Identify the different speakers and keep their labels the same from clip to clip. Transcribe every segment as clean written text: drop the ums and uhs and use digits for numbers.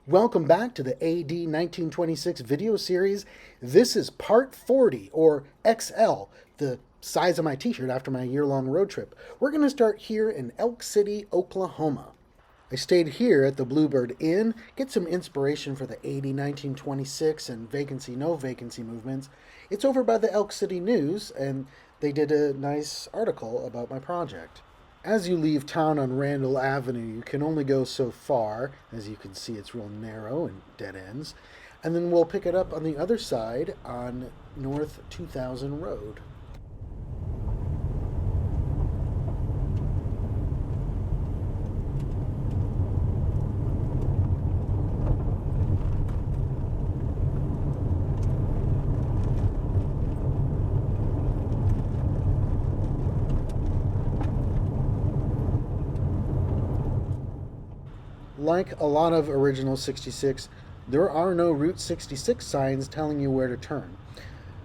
Speaker 1: Welcome back to the AD 1926 video series. This is part 40, or XL, the size of my t-shirt after my year-long road trip. We're going to start here in Elk City, Oklahoma. I stayed here at the Bluebird Inn, get some inspiration for the AD 1926 and vacancy, no vacancy movements. It's over by the Elk City News, and they did a nice article about my project. As you leave town on Randall Avenue, you can only go so far. As you can see, it's real narrow and dead ends. And then we'll pick it up on the other side on North 2000 Road. Like a lot of original 66, there are no Route 66 signs telling you where to turn.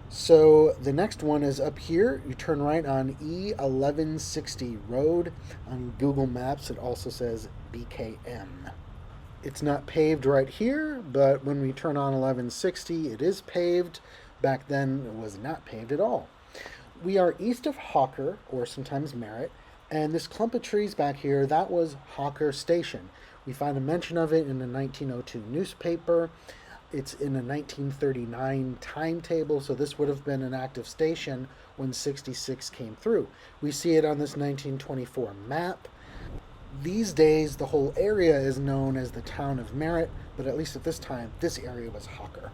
Speaker 1: So the next one is up here. You turn right on E1160 Road. On Google Maps, it also says BKM. It's not paved right here, but when we turn on 1160, it is paved. Back then, it was not paved at all. We are east of Hawker, or sometimes Merritt, and this clump of trees back here, that was Hawker Station. We find a mention of it in a 1902 newspaper. It's in a 1939 timetable, so this would have been an active station when 66 came through. We see it on this 1924 map. These days, the whole area is known as the town of Merritt, but at least at this time, this area was Hawker.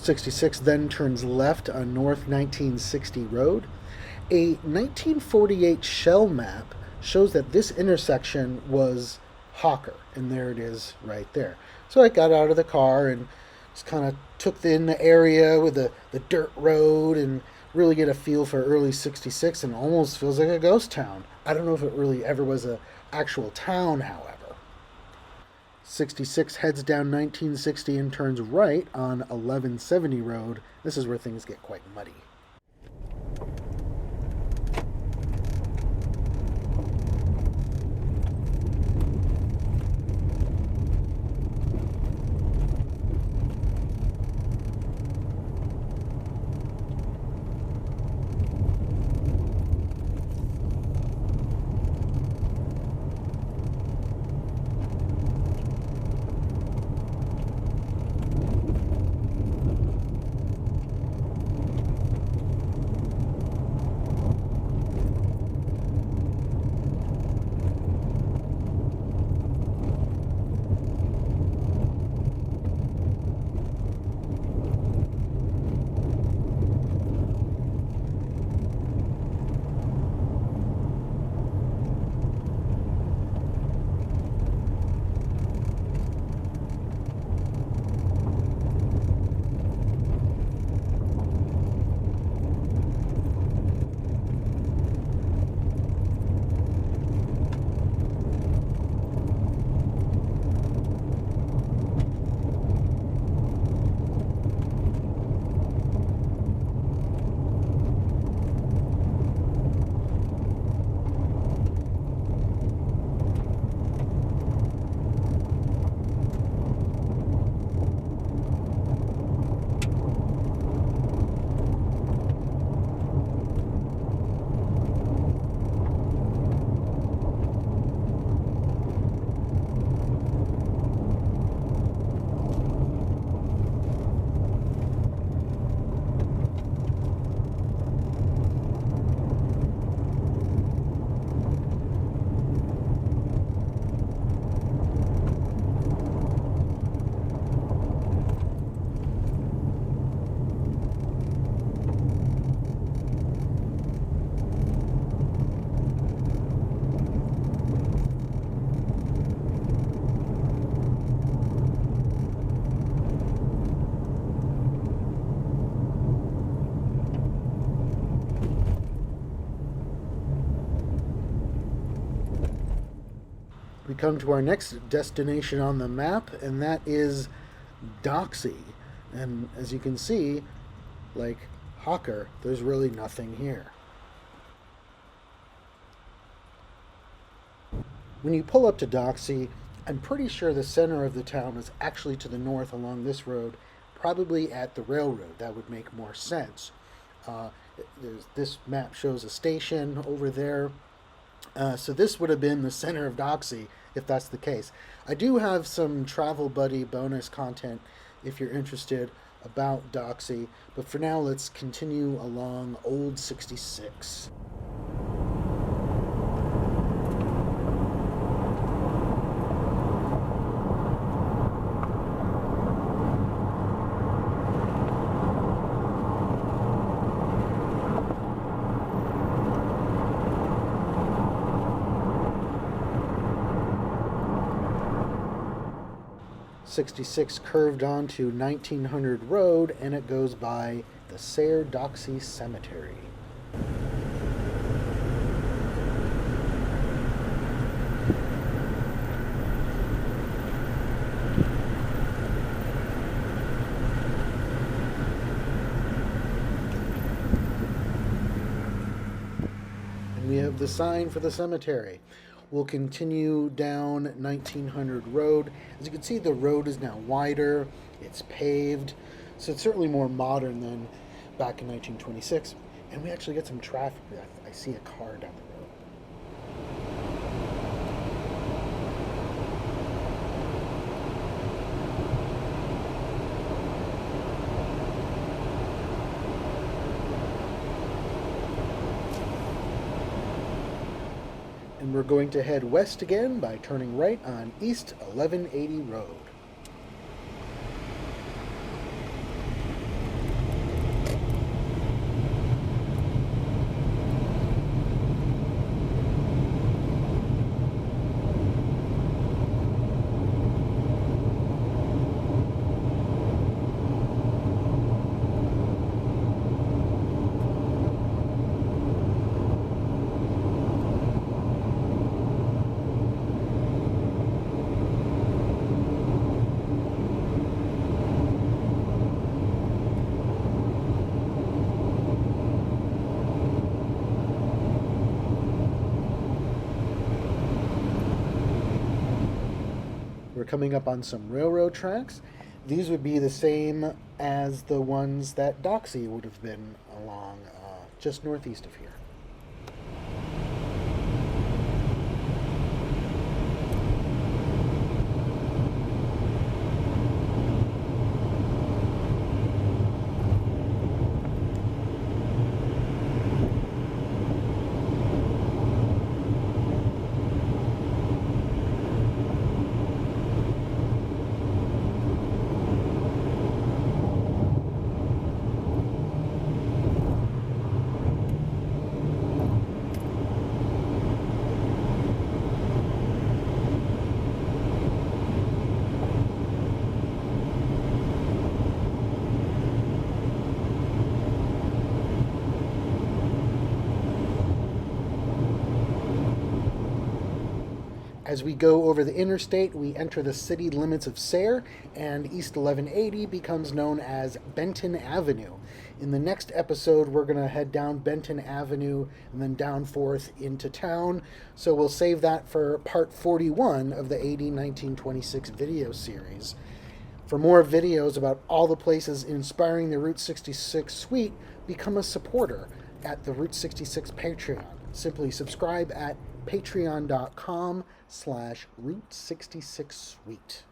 Speaker 1: '66 then turns left on North 1960 Road. A 1948 shell map shows that this intersection was Hawker, and there it is right there. So I got out of the car and just kind of took in the area with the dirt road and really get a feel for early '66, and almost feels like a ghost town. I don't know if it really ever was a actual town, however. '66 heads down 1960 and turns right on 1170 Road. This is where things get quite muddy. come to our next destination on the map, and that is Doxey. And as you can see, like Hawker, there's really nothing here. When you pull up to Doxey, I'm pretty sure the center of the town is actually to the north along this road, probably at the railroad. That would make more sense. Uh, this map shows a station over there. So this would have been the center of Doxey, if that's the case. I do have some Travel Buddy bonus content if you're interested about Doxey, but for now let's continue along Old 66. 66 curved onto 1900 Road, and it goes by the Sayre Doxey Cemetery. And we have the sign for the cemetery. We'll continue down 1900 Road. As you can see, the road is now wider, it's paved, so it's certainly more modern than back in 1926. And we actually get some traffic. I see a car down the road. And we're going to head west again by turning right on East 1180 Road. We're coming up on some railroad tracks. These would be the same as the ones that Doxey would have been along just northeast of here. As we go over the interstate, we enter the city limits of Sayre, and East 1180 becomes known as Benton Avenue. In the next episode, we're going to head down Benton Avenue and then down forth into town, so we'll save that for part 41 of the AD 1926 video series. For more videos about all the places inspiring the Route 66 suite, become a supporter at the Route 66 Patreon. Simply subscribe at patreon.com/Route66 Suite.